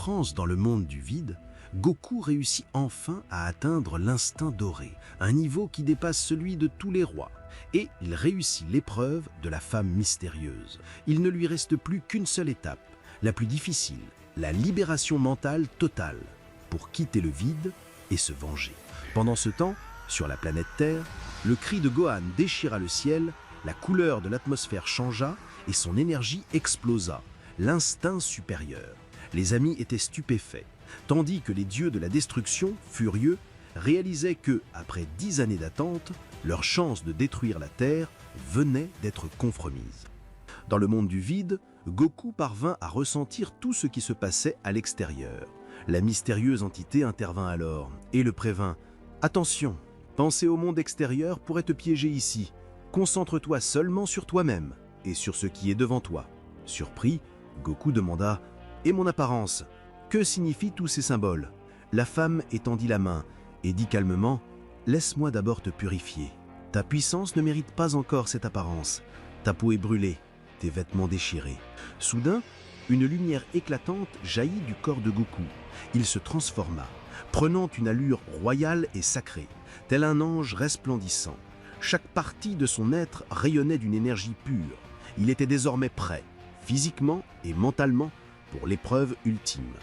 souffrance dans le monde du vide, Goku réussit enfin à atteindre l'instinct doré, un niveau qui dépasse celui de tous les rois, et il réussit l'épreuve de la femme mystérieuse. Il ne lui reste plus qu'une seule étape, la plus difficile, la libération mentale totale, pour quitter le vide et se venger. Pendant ce temps, sur la planète Terre, le cri de Gohan déchira le ciel, la couleur de l'atmosphère changea et son énergie explosa, l'instinct supérieur. Les amis étaient stupéfaits, tandis que les dieux de la destruction, furieux, réalisaient que, après 10 années d'attente, leur chance de détruire la Terre venait d'être compromise. Dans le monde du vide, Goku parvint à ressentir tout ce qui se passait à l'extérieur. La mystérieuse entité intervint alors et le prévint « Attention, penser au monde extérieur pourrait te piéger ici. Concentre-toi seulement sur toi-même et sur ce qui est devant toi. » Surpris, Goku demanda « Et mon apparence ? Que signifient tous ces symboles ?» La femme étendit la main et dit calmement « Laisse-moi d'abord te purifier. Ta puissance ne mérite pas encore cette apparence. Ta peau est brûlée, tes vêtements déchirés. » Soudain, une lumière éclatante jaillit du corps de Goku. Il se transforma, prenant une allure royale et sacrée, tel un ange resplendissant. Chaque partie de son être rayonnait d'une énergie pure. Il était désormais prêt, physiquement et mentalement, pour l'épreuve ultime.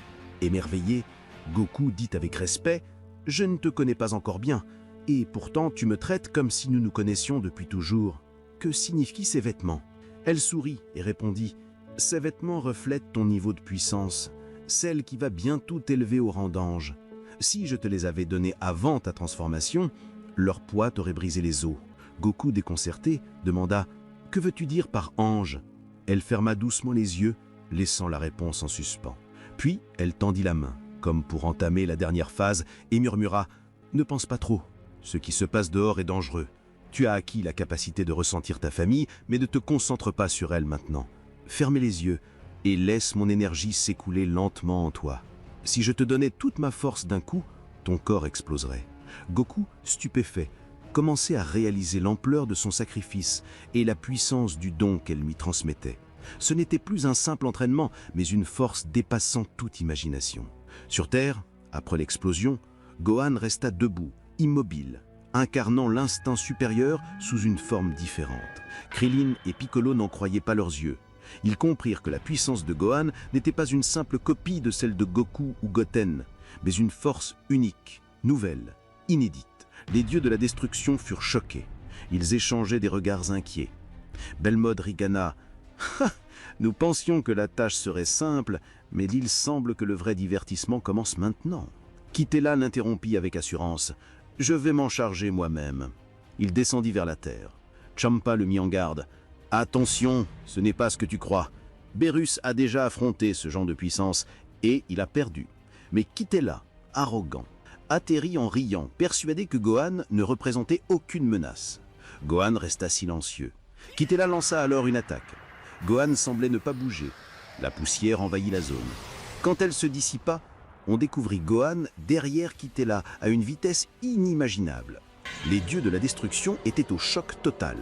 Émerveillé, Goku dit avec respect « Je ne te connais pas encore bien, et pourtant tu me traites comme si nous nous connaissions depuis toujours. Que signifient ces vêtements ?» Elle sourit et répondit « Ces vêtements reflètent ton niveau de puissance, celle qui va bientôt t'élever au rang d'ange. Si je te les avais donnés avant ta transformation, leur poids t'aurait brisé les os. » Goku, déconcerté, demanda « Que veux-tu dire par ange ?» Elle ferma doucement les yeux, laissant la réponse en suspens. Puis elle tendit la main, comme pour entamer la dernière phase, et murmura « Ne pense pas trop, ce qui se passe dehors est dangereux. Tu as acquis la capacité de ressentir ta famille, mais ne te concentre pas sur elle maintenant. Ferme les yeux et laisse mon énergie s'écouler lentement en toi. Si je te donnais toute ma force d'un coup, ton corps exploserait. » Goku, stupéfait, commençait à réaliser l'ampleur de son sacrifice et la puissance du don qu'elle lui transmettait. Ce n'était plus un simple entraînement, mais une force dépassant toute imagination. Sur Terre, après l'explosion, Gohan resta debout, immobile, incarnant l'instinct supérieur sous une forme différente. Krillin et Piccolo n'en croyaient pas leurs yeux. Ils comprirent que la puissance de Gohan n'était pas une simple copie de celle de Goku ou Goten, mais une force unique, nouvelle, inédite. Les dieux de la destruction furent choqués. Ils échangeaient des regards inquiets. Belmod ricana « Nous pensions que la tâche serait simple, mais il semble que le vrai divertissement commence maintenant. » Kitela l'interrompit avec assurance. « Je vais m'en charger moi-même. » Il descendit vers la terre. Champa le mit en garde. « Attention, ce n'est pas ce que tu crois. Beerus a déjà affronté ce genre de puissance et il a perdu. » Mais Kitela, arrogant, atterrit en riant, persuadé que Gohan ne représentait aucune menace. Gohan resta silencieux. Kitela lança alors une attaque. Gohan semblait ne pas bouger. La poussière envahit la zone. Quand elle se dissipa, on découvrit Gohan derrière Kitela à une vitesse inimaginable. Les dieux de la destruction étaient au choc total.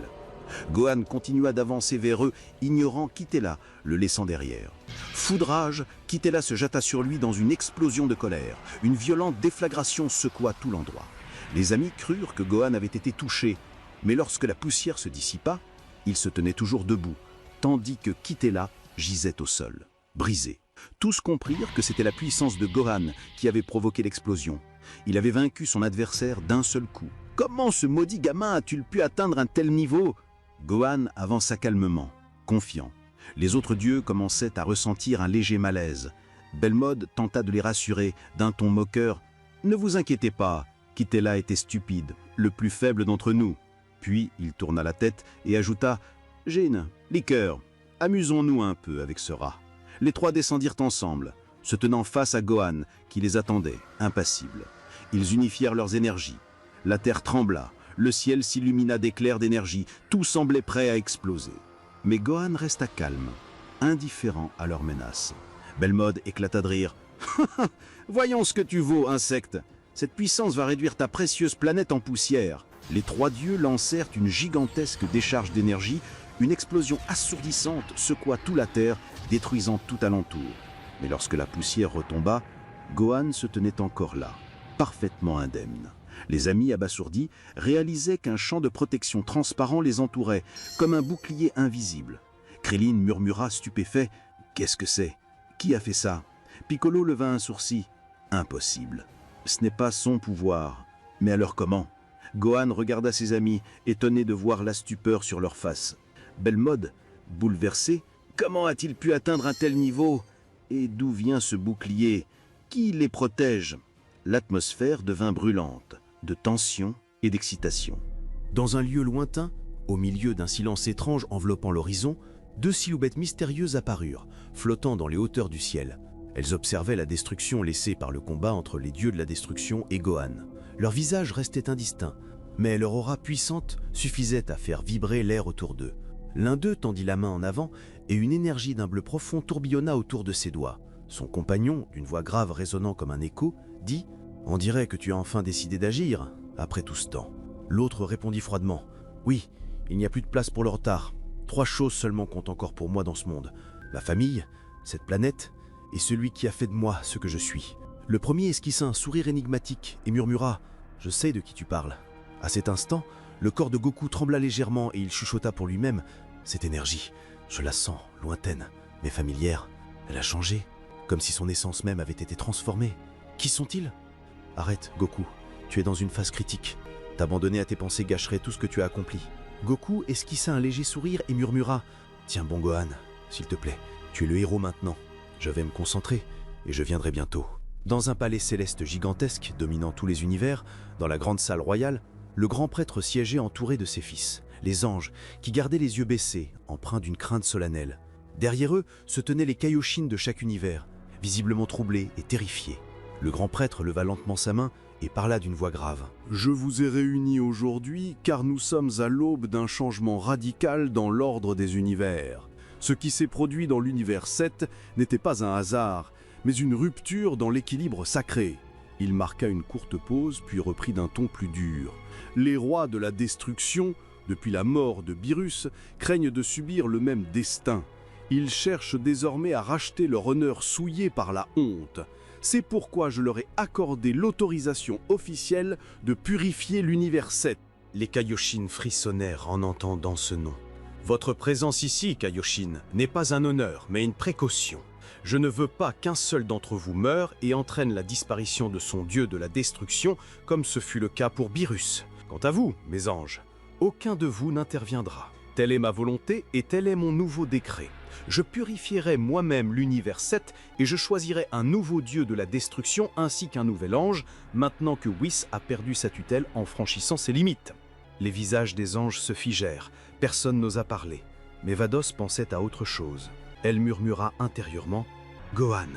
Gohan continua d'avancer vers eux, ignorant Kitela, le laissant derrière. Fou de rage, Kitela se jeta sur lui dans une explosion de colère. Une violente déflagration secoua tout l'endroit. Les amis crurent que Gohan avait été touché, mais lorsque la poussière se dissipa, il se tenait toujours debout, tandis que Kitela gisait au sol, brisé. Tous comprirent que c'était la puissance de Gohan qui avait provoqué l'explosion. Il avait vaincu son adversaire d'un seul coup. Comment ce maudit gamin a-t-il pu atteindre un tel niveau ? Gohan avança calmement, confiant. Les autres dieux commençaient à ressentir un léger malaise. Belmod tenta de les rassurer d'un ton moqueur. « Ne vous inquiétez pas, Kitela était stupide, le plus faible d'entre nous. » Puis il tourna la tête et ajouta « Jin, Liqueur, amusons-nous un peu avec ce rat. » Les trois descendirent ensemble, se tenant face à Gohan, qui les attendait, impassible. Ils unifièrent leurs énergies. La terre trembla, le ciel s'illumina d'éclairs d'énergie, tout semblait prêt à exploser. Mais Gohan resta calme, indifférent à leurs menaces. Belmod éclata de rire. « Voyons ce que tu vaux, insecte. Cette puissance va réduire ta précieuse planète en poussière. » Les trois dieux lancèrent une gigantesque décharge d'énergie. Une explosion assourdissante secoua toute la terre, détruisant tout alentour. Mais lorsque la poussière retomba, Gohan se tenait encore là, parfaitement indemne. Les amis abasourdis réalisaient qu'un champ de protection transparent les entourait, comme un bouclier invisible. Krillin murmura stupéfait « Qu'est-ce que c'est? Qui a fait ça ?» Piccolo leva un sourcil. « Impossible. Ce n'est pas son pouvoir. Mais alors comment ?» Gohan regarda ses amis, étonné de voir la stupeur sur leurs faces. Belmod, bouleversé, comment a-t-il pu atteindre un tel niveau? Et d'où vient ce bouclier? Qui les protège? L'atmosphère devint brûlante, de tension et d'excitation. Dans un lieu lointain, au milieu d'un silence étrange enveloppant l'horizon, deux silhouettes mystérieuses apparurent, flottant dans les hauteurs du ciel. Elles observaient la destruction laissée par le combat entre les dieux de la destruction et Gohan. Leurs visages restaient indistincts, mais leur aura puissante suffisait à faire vibrer l'air autour d'eux. L'un d'eux tendit la main en avant et une énergie d'un bleu profond tourbillonna autour de ses doigts. Son compagnon, d'une voix grave résonnant comme un écho, dit « On dirait que tu as enfin décidé d'agir, après tout ce temps. » L'autre répondit froidement « Oui, il n'y a plus de place pour le retard. 3 choses seulement comptent encore pour moi dans ce monde. Ma famille, cette planète, et celui qui a fait de moi ce que je suis. » Le premier esquissa un sourire énigmatique et murmura « Je sais de qui tu parles. » À cet instant, le corps de Goku trembla légèrement et il chuchota pour lui-même « Cette énergie, je la sens, lointaine, mais familière. Elle a changé, comme si son essence même avait été transformée. Qui sont-ils ? Arrête, Goku, tu es dans une phase critique. T'abandonner à tes pensées gâcherait tout ce que tu as accompli. » Goku esquissa un léger sourire et murmura « Tiens bon Gohan, s'il te plaît, tu es le héros maintenant. Je vais me concentrer et je viendrai bientôt. » Dans un palais céleste gigantesque dominant tous les univers, dans la grande salle royale, le grand prêtre siégeait entouré de ses fils, les anges, qui gardaient les yeux baissés, empreints d'une crainte solennelle. Derrière eux se tenaient les Kaioshin de chaque univers, visiblement troublés et terrifiés. Le grand prêtre leva lentement sa main et parla d'une voix grave. « Je vous ai réunis aujourd'hui car nous sommes à l'aube d'un changement radical dans l'ordre des univers. Ce qui s'est produit dans l'univers 7 n'était pas un hasard, mais une rupture dans l'équilibre sacré. » Il marqua une courte pause, puis reprit d'un ton plus dur. « Les rois de la destruction, depuis la mort de Beerus, craignent de subir le même destin. Ils cherchent désormais à racheter leur honneur souillé par la honte. C'est pourquoi je leur ai accordé l'autorisation officielle de purifier l'univers 7. » Les Kaioshin frissonnèrent en entendant ce nom. « Votre présence ici, Kaioshin, n'est pas un honneur, mais une précaution. Je ne veux pas qu'un seul d'entre vous meure et entraîne la disparition de son dieu de la destruction, comme ce fut le cas pour Beerus. Quant à vous, mes anges, aucun de vous n'interviendra. Telle est ma volonté et tel est mon nouveau décret. Je purifierai moi-même l'univers 7 et je choisirai un nouveau dieu de la destruction ainsi qu'un nouvel ange, maintenant que Whis a perdu sa tutelle en franchissant ses limites. » Les visages des anges se figèrent, personne n'osa parler, mais Vados pensait à autre chose. Elle murmura intérieurement « Gohan,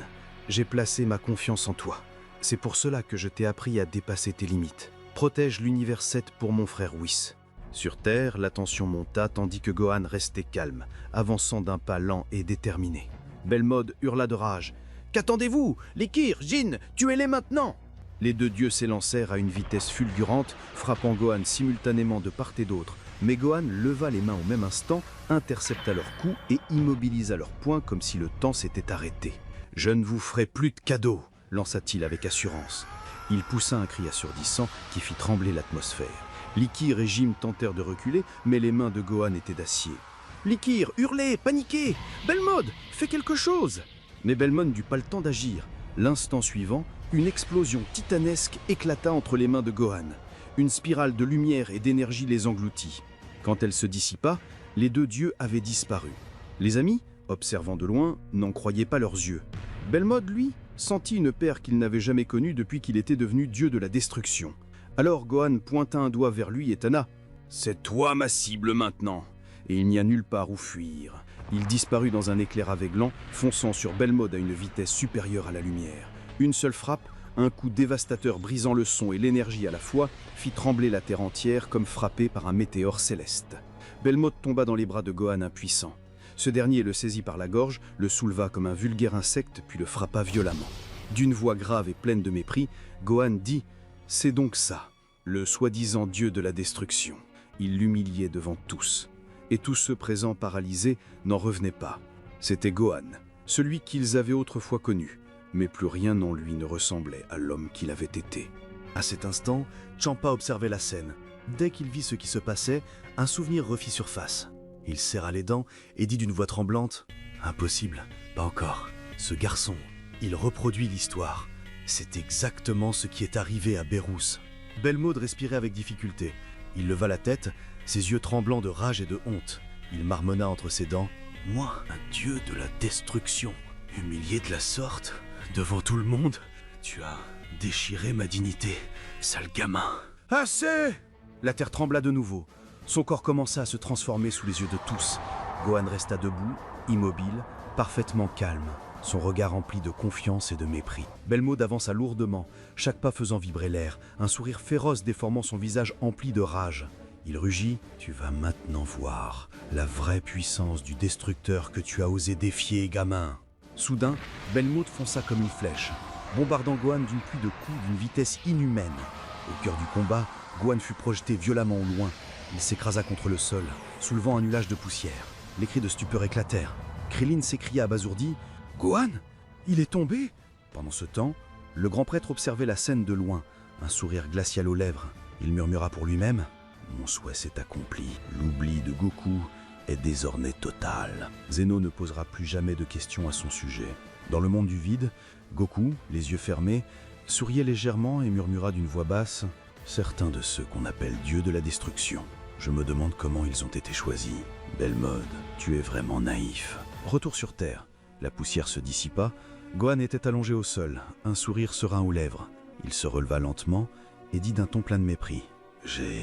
j'ai placé ma confiance en toi. C'est pour cela que je t'ai appris à dépasser tes limites. Protège l'univers 7 pour mon frère Whis. » Sur Terre, la tension monta tandis que Gohan restait calme, avançant d'un pas lent et déterminé. Belmod hurla de rage. « Qu'attendez-vous? Likir, Jin, tuez-les maintenant !» Les deux dieux s'élancèrent à une vitesse fulgurante, frappant Gohan simultanément de part et d'autre. Mais Gohan leva les mains au même instant, intercepta leurs coups et immobilisa leurs poings comme si le temps s'était arrêté. « Je ne vous ferai plus de cadeaux !» lança-t-il avec assurance. Il poussa un cri assourdissant qui fit trembler l'atmosphère. Likir et Jim tentèrent de reculer, mais les mains de Gohan étaient d'acier. « Likir, hurlez, paniquez! Belmod, fais quelque chose !» Mais Belmod n'eut pas le temps d'agir. L'instant suivant, une explosion titanesque éclata entre les mains de Gohan. Une spirale de lumière et d'énergie les engloutit. Quand elle se dissipa, les deux dieux avaient disparu. Les amis, observant de loin, n'en croyaient pas leurs yeux. Belmod, lui, sentit une paire qu'il n'avait jamais connue depuis qu'il était devenu dieu de la destruction. Alors Gohan pointa un doigt vers lui et tana « C'est toi ma cible maintenant !» Et il n'y a nulle part où fuir. Il disparut dans un éclair aveuglant, fonçant sur Belmod à une vitesse supérieure à la lumière. Une seule frappe, un coup dévastateur brisant le son et l'énergie à la fois, fit trembler la terre entière comme frappée par un météore céleste. Belmod tomba dans les bras de Gohan impuissant. Ce dernier le saisit par la gorge, le souleva comme un vulgaire insecte puis le frappa violemment. D'une voix grave et pleine de mépris, Gohan dit « C'est donc ça, le soi-disant dieu de la destruction. » Il l'humiliait devant tous. Et tous ceux présents paralysés n'en revenaient pas. C'était Gohan, celui qu'ils avaient autrefois connu, mais plus rien en lui ne ressemblait à l'homme qu'il avait été. À cet instant, Champa observait la scène. Dès qu'il vit ce qui se passait, un souvenir refit surface. Il serra les dents et dit d'une voix tremblante « Impossible, pas encore. Ce garçon, il reproduit l'histoire. C'est exactement ce qui est arrivé à Bérousse. » Belmod respirait avec difficulté. Il leva la tête, ses yeux tremblants de rage et de honte. Il marmonna entre ses dents « Moi, un dieu de la destruction, humilié de la sorte, devant tout le monde, tu as déchiré ma dignité, sale gamin. » « Assez !» La terre trembla de nouveau. Son corps commença à se transformer sous les yeux de tous. Gohan resta debout, immobile, parfaitement calme, son regard rempli de confiance et de mépris. Belmod avança lourdement, chaque pas faisant vibrer l'air, un sourire féroce déformant son visage empli de rage. Il rugit « Tu vas maintenant voir la vraie puissance du destructeur que tu as osé défier, gamin !» Soudain, Belmod fonça comme une flèche, bombardant Gohan d'une pluie de coups d'une vitesse inhumaine. Au cœur du combat, Gohan fut projeté violemment au loin. Il s'écrasa contre le sol, soulevant un nuage de poussière. Les cris de stupeur éclatèrent. Krillin s'écria abasourdi « Gohan, il est tombé !» Pendant ce temps, le grand prêtre observait la scène de loin, un sourire glacial aux lèvres. Il murmura pour lui-même « Mon souhait s'est accompli. L'oubli de Goku est désormais total. » Zeno ne posera plus jamais de questions à son sujet. Dans le monde du vide, Goku, les yeux fermés, souriait légèrement et murmura d'une voix basse « Certains de ceux qu'on appelle dieux de la destruction. Je me demande comment ils ont été choisis. Belmod, tu es vraiment naïf. » Retour sur Terre. La poussière se dissipa. Gohan était allongé au sol, un sourire serein aux lèvres. Il se releva lentement et dit d'un ton plein de mépris. « J'ai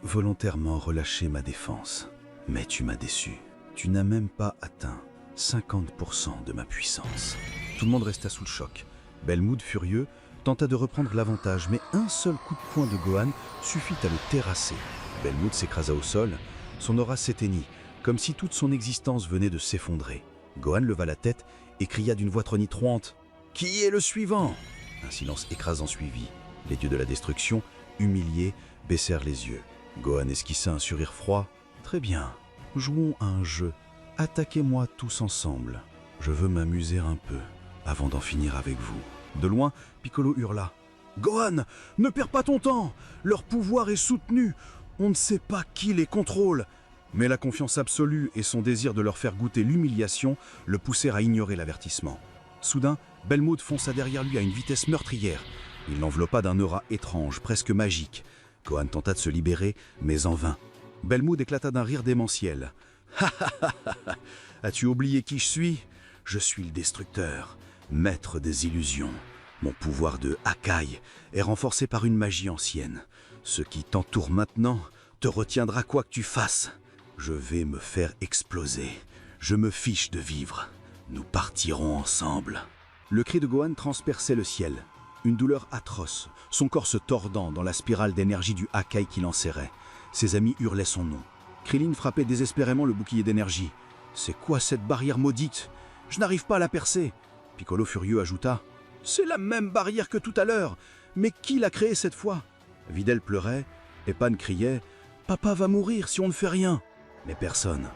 volontairement relâché ma défense, mais tu m'as déçu. Tu n'as même pas atteint 50% de ma puissance. » Tout le monde resta sous le choc. Belmod, furieux, tenta de reprendre l'avantage, mais un seul coup de poing de Gohan suffit à le terrasser. Belmod s'écrasa au sol, son aura s'éteignit, comme si toute son existence venait de s'effondrer. Gohan leva la tête et cria d'une voix tonitruante « Qui est le suivant ?» Un silence écrasant suivit. Les dieux de la destruction, humiliés, baissèrent les yeux. Gohan esquissa un sourire froid. « Très bien, jouons à un jeu. Attaquez-moi tous ensemble. Je veux m'amuser un peu, avant d'en finir avec vous. » De loin, Piccolo hurla. « Gohan, ne perds pas ton temps! Leur pouvoir est soutenu. On ne sait pas qui les contrôle. » Mais la confiance absolue et son désir de leur faire goûter l'humiliation le poussèrent à ignorer l'avertissement. Soudain, Belmod fonça derrière lui à une vitesse meurtrière. Il l'enveloppa d'un aura étrange, presque magique. Gohan tenta de se libérer, mais en vain. Belmod éclata d'un rire démentiel. « Ha ha ha ha! As-tu oublié qui je suis? Je suis le destructeur, maître des illusions. Mon pouvoir de Hakai est renforcé par une magie ancienne. Ce qui t'entoure maintenant te retiendra quoi que tu fasses. Je vais me faire exploser. Je me fiche de vivre. Nous partirons ensemble. » Le cri de Gohan transperçait le ciel. Une douleur atroce, son corps se tordant dans la spirale d'énergie du Hakai qui l'enserrait. Ses amis hurlaient son nom. Krillin frappait désespérément le bouclier d'énergie. « C'est quoi cette barrière maudite? Je n'arrive pas à la percer. » Piccolo furieux ajouta « C'est la même barrière que tout à l'heure. Mais qui l'a créée cette fois ?» Videl pleurait, et Pan criait « Papa va mourir si on ne fait rien !» Mais personne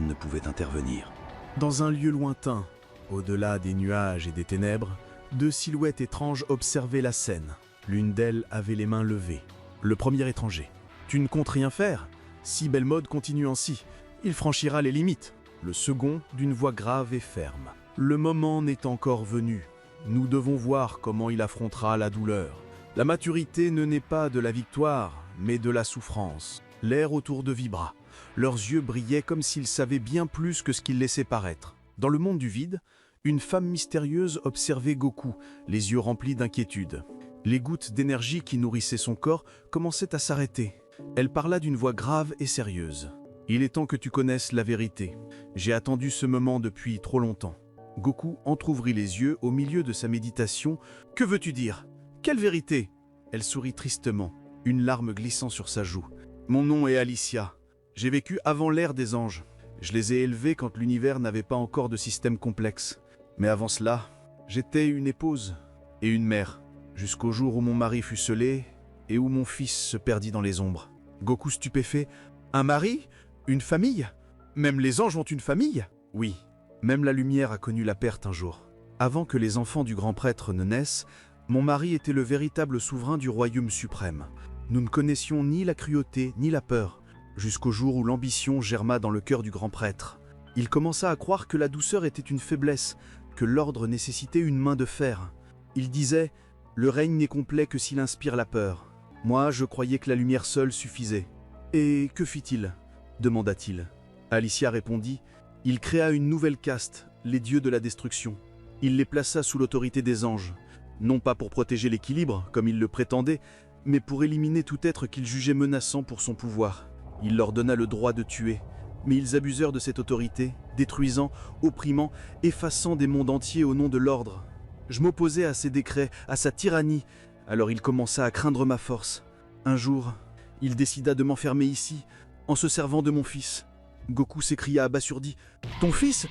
ne pouvait intervenir. Dans un lieu lointain, au-delà des nuages et des ténèbres, deux silhouettes étranges observaient la scène. L'une d'elles avait les mains levées. Le premier étranger. « Tu ne comptes rien faire? Si Belmod continue ainsi, il franchira les limites. » Le second, d'une voix grave et ferme. « Le moment n'est encore venu. Nous devons voir comment il affrontera la douleur. La maturité ne naît pas de la victoire, mais de la souffrance. » L'air autour d'eux vibra. Leurs yeux brillaient comme s'ils savaient bien plus que ce qu'ils laissaient paraître. Dans le monde du vide, une femme mystérieuse observait Goku, les yeux remplis d'inquiétude. Les gouttes d'énergie qui nourrissaient son corps commençaient à s'arrêter. Elle parla d'une voix grave et sérieuse. « Il est temps que tu connaisses la vérité. J'ai attendu ce moment depuis trop longtemps. » Goku entr'ouvrit les yeux au milieu de sa méditation. « Que veux-tu dire? Quelle vérité ?» Elle sourit tristement, une larme glissant sur sa joue. « Mon nom est Alicia. J'ai vécu avant l'ère des anges. Je les ai élevés quand l'univers n'avait pas encore de système complexe. Mais avant cela, j'étais une épouse et une mère, jusqu'au jour où mon mari fut scellé et où mon fils se perdit dans les ombres. » Goku stupéfait. « Un mari? Une famille? Même les anges ont une famille? » « Oui, Même la lumière a connu la perte un jour. Avant que les enfants du grand prêtre ne naissent, mon mari était le véritable souverain du royaume suprême. Nous ne connaissions ni la cruauté ni la peur, jusqu'au jour où l'ambition germa dans le cœur du grand prêtre. Il commença à croire que la douceur était une faiblesse, que l'ordre nécessitait une main de fer. Il disait « Le règne n'est complet que s'il inspire la peur ». Moi, je croyais que la lumière seule suffisait. « Et que fit-il » demanda-t-il. Alicia répondit « Il créa une nouvelle caste, les dieux de la destruction. Il les plaça sous l'autorité des anges, non pas pour protéger l'équilibre, comme il le prétendait, mais pour éliminer tout être qu'il jugeait menaçant pour son pouvoir. Il leur donna le droit de tuer, mais ils abusèrent de cette autorité, détruisant, opprimant, effaçant des mondes entiers au nom de l'ordre. Je m'opposais à ses décrets, à sa tyrannie, alors il commença à craindre ma force. Un jour, il décida de m'enfermer ici, en se servant de mon fils. Goku s'écria abasourdi. « Ton fils ?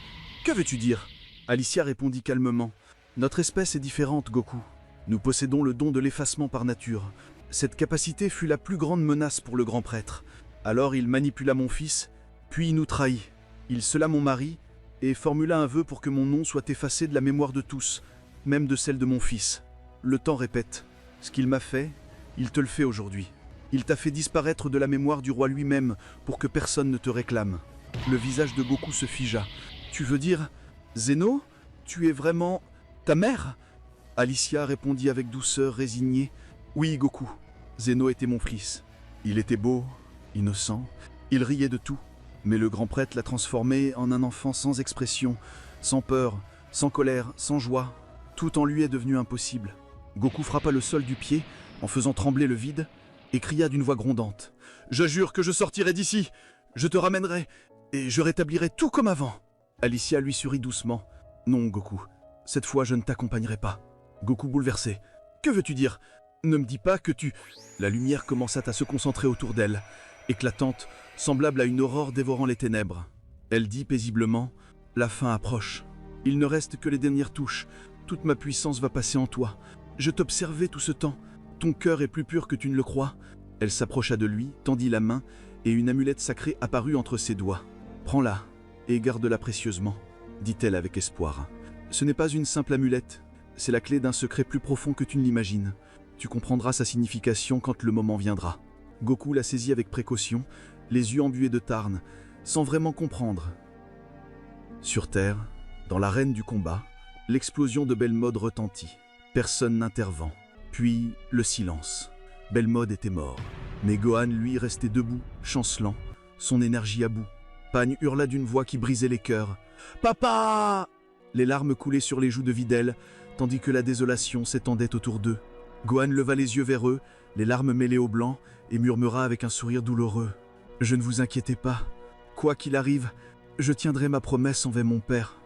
Que veux-tu dire » Alicia répondit calmement. « Notre espèce est différente, Goku. Nous possédons le don de l'effacement par nature. Cette capacité fut la plus grande menace pour le grand prêtre. Alors il manipula mon fils, puis il nous trahit. Il scella mon mari et formula un vœu pour que mon nom soit effacé de la mémoire de tous, même de celle de mon fils. Le temps répète. Ce qu'il m'a fait, il te le fait aujourd'hui. Il t'a fait disparaître de la mémoire du roi lui-même pour que personne ne te réclame. » Le visage de Goku se figea. « Tu veux dire, Zeno, tu es vraiment ta mère ?» Alicia répondit avec douceur, résignée. « Oui, Goku, Zeno était mon fils. Il était beau, innocent, il riait de tout. Mais le grand prêtre l'a transformé en un enfant sans expression, sans peur, sans colère, sans joie. Tout en lui est devenu impossible. » Goku frappa le sol du pied en faisant trembler le vide et cria d'une voix grondante. « Je jure que je sortirai d'ici, je te ramènerai et je rétablirai tout comme avant. » Alicia lui sourit doucement. « Non, Goku, cette fois je ne t'accompagnerai pas. » Goku bouleversé. « Que veux-tu dire ? Ne me dis pas que tu... » La lumière commença à se concentrer autour d'elle, éclatante, semblable à une aurore dévorant les ténèbres. Elle dit paisiblement « La fin approche. Il ne reste que les dernières touches. Toute ma puissance va passer en toi. Je t'observais tout ce temps. Ton cœur est plus pur que tu ne le crois. » Elle s'approcha de lui, tendit la main, et une amulette sacrée apparut entre ses doigts. « Prends-la et garde-la précieusement, » dit-elle avec espoir. « Ce n'est pas une simple amulette, c'est la clé d'un secret plus profond que tu ne l'imagines. Tu comprendras sa signification quand le moment viendra. » Goku la saisit avec précaution, les yeux embués de Tarn, sans vraiment comprendre. Sur Terre, dans l'arène du combat, l'explosion de Belmod retentit. Personne n'intervint. Puis le silence. Belmod était mort. Mais Gohan, lui, restait debout, chancelant, son énergie à bout. Pan hurla d'une voix qui brisait les cœurs. « Papa !» Les larmes coulaient sur les joues de Videl, tandis que la désolation s'étendait autour d'eux. Gohan leva les yeux vers eux, les larmes mêlées au blanc, et murmura avec un sourire douloureux. « Je ne vous inquiétez pas. Quoi qu'il arrive, je tiendrai ma promesse envers mon père. »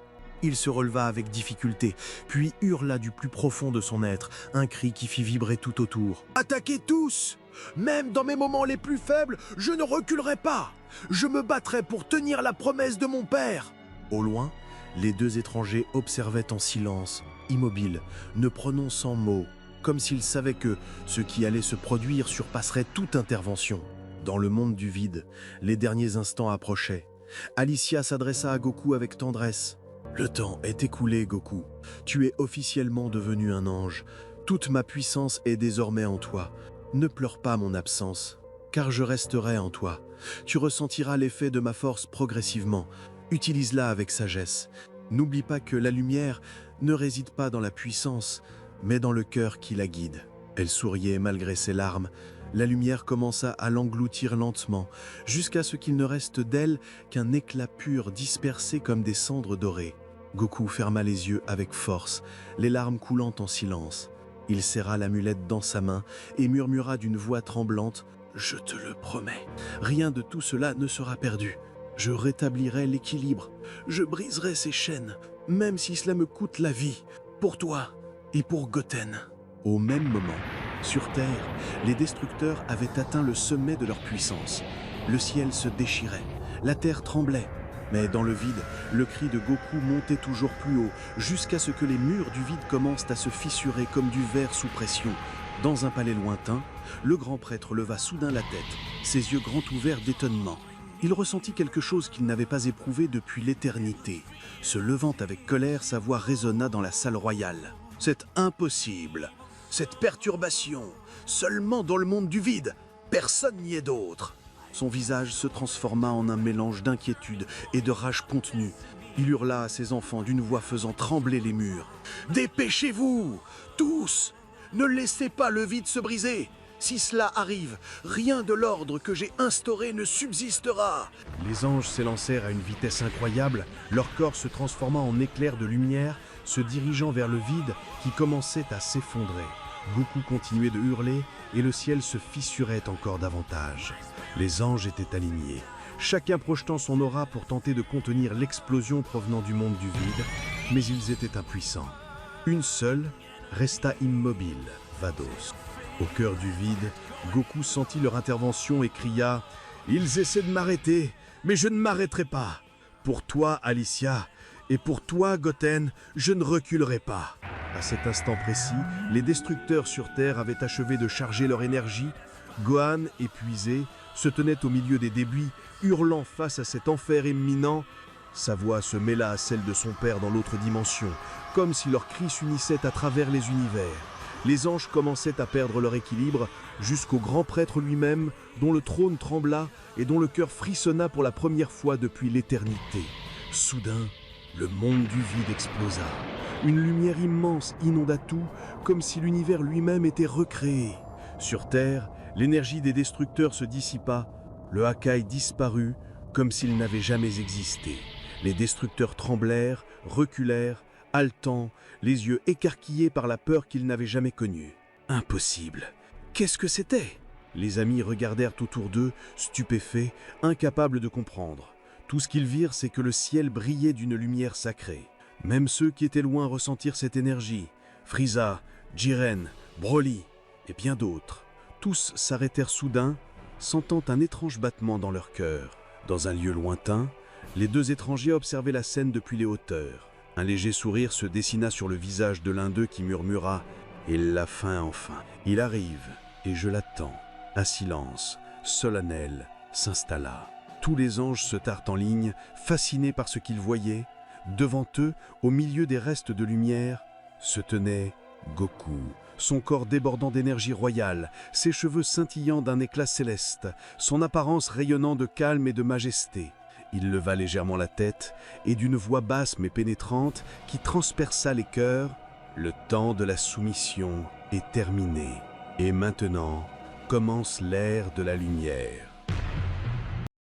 Il se releva avec difficulté, puis hurla du plus profond de son être, un cri qui fit vibrer tout autour. « Attaquez tous! Même dans mes moments les plus faibles, je ne reculerai pas! Je me battrai pour tenir la promesse de mon père !» Au loin, les deux étrangers observaient en silence, immobiles, ne prononçant mot, comme s'ils savaient que ce qui allait se produire surpasserait toute intervention. Dans le monde du vide, les derniers instants approchaient. Alicia s'adressa à Goku avec tendresse. « Le temps est écoulé, Goku. Tu es officiellement devenu un ange. Toute ma puissance est désormais en toi. Ne pleure pas mon absence, car je resterai en toi. Tu ressentiras l'effet de ma force progressivement. Utilise-la avec sagesse. N'oublie pas que la lumière ne réside pas dans la puissance, mais dans le cœur qui la guide. » Elle souriait malgré ses larmes. La lumière commença à l'engloutir lentement, jusqu'à ce qu'il ne reste d'elle qu'un éclat pur dispersé comme des cendres dorées. Goku ferma les yeux avec force, les larmes coulant en silence. Il serra l'amulette dans sa main et murmura d'une voix tremblante « Je te le promets, rien de tout cela ne sera perdu. Je rétablirai l'équilibre, je briserai ces chaînes, même si cela me coûte la vie, pour toi et pour Goten. » Au même moment, sur Terre, les destructeurs avaient atteint le sommet de leur puissance. Le ciel se déchirait, la Terre tremblait. Mais dans le vide, le cri de Goku montait toujours plus haut, jusqu'à ce que les murs du vide commencent à se fissurer comme du verre sous pression. Dans un palais lointain, le grand prêtre leva soudain la tête, ses yeux grands ouverts d'étonnement. Il ressentit quelque chose qu'il n'avait pas éprouvé depuis l'éternité. Se levant avec colère, sa voix résonna dans la salle royale. « C'est impossible! Cette perturbation, seulement dans le monde du vide, personne n'y est d'autre !» Son visage se transforma en un mélange d'inquiétude et de rage contenue. Il hurla à ses enfants d'une voix faisant trembler les murs. « Dépêchez-vous, tous! Ne laissez pas le vide se briser! Si cela arrive, rien de l'ordre que j'ai instauré ne subsistera !» Les anges s'élancèrent à une vitesse incroyable, leur corps se transforma en éclairs de lumière, se dirigeant vers le vide qui commençait à s'effondrer. Goku continuait de hurler et le ciel se fissurait encore davantage. Les anges étaient alignés, chacun projetant son aura pour tenter de contenir l'explosion provenant du monde du vide, mais ils étaient impuissants. Une seule resta immobile, Vados. Au cœur du vide, Goku sentit leur intervention et cria « Ils essaient de m'arrêter, mais je ne m'arrêterai pas. Pour toi, Alicia, et pour toi, Goten, je ne reculerai pas. » À cet instant précis, les destructeurs sur Terre avaient achevé de charger leur énergie. Gohan, épuisé, se tenait au milieu des débris, hurlant face à cet enfer imminent. Sa voix se mêla à celle de son père dans l'autre dimension, comme si leurs cris s'unissaient à travers les univers. Les anges commençaient à perdre leur équilibre, jusqu'au grand prêtre lui-même, dont le trône trembla et dont le cœur frissonna pour la première fois depuis l'éternité. Soudain, le monde du vide explosa. Une lumière immense inonda tout, comme si l'univers lui-même était recréé. Sur Terre, l'énergie des destructeurs se dissipa, le Hakai disparut, comme s'il n'avait jamais existé. Les destructeurs tremblèrent, reculèrent, haletants, les yeux écarquillés par la peur qu'ils n'avaient jamais connue. Impossible! Qu'est-ce que c'était? Les amis regardèrent autour d'eux, stupéfaits, incapables de comprendre. Tout ce qu'ils virent, c'est que le ciel brillait d'une lumière sacrée. Même ceux qui étaient loin ressentirent cette énergie. Frieza, Jiren, Broly et bien d'autres. Tous s'arrêtèrent soudain, sentant un étrange battement dans leur cœur. Dans un lieu lointain, les deux étrangers observaient la scène depuis les hauteurs. Un léger sourire se dessina sur le visage de l'un d'eux qui murmura « Et la fin enfin. Il arrive, et je l'attends. » Un silence, solennel, s'installa. Tous les anges se tinrent en ligne, fascinés par ce qu'ils voyaient. Devant eux, au milieu des restes de lumière, se tenait Goku, son corps débordant d'énergie royale, ses cheveux scintillant d'un éclat céleste, son apparence rayonnant de calme et de majesté. Il leva légèrement la tête et d'une voix basse mais pénétrante qui transperça les cœurs, « Le temps de la soumission est terminé et maintenant commence l'ère de la lumière. »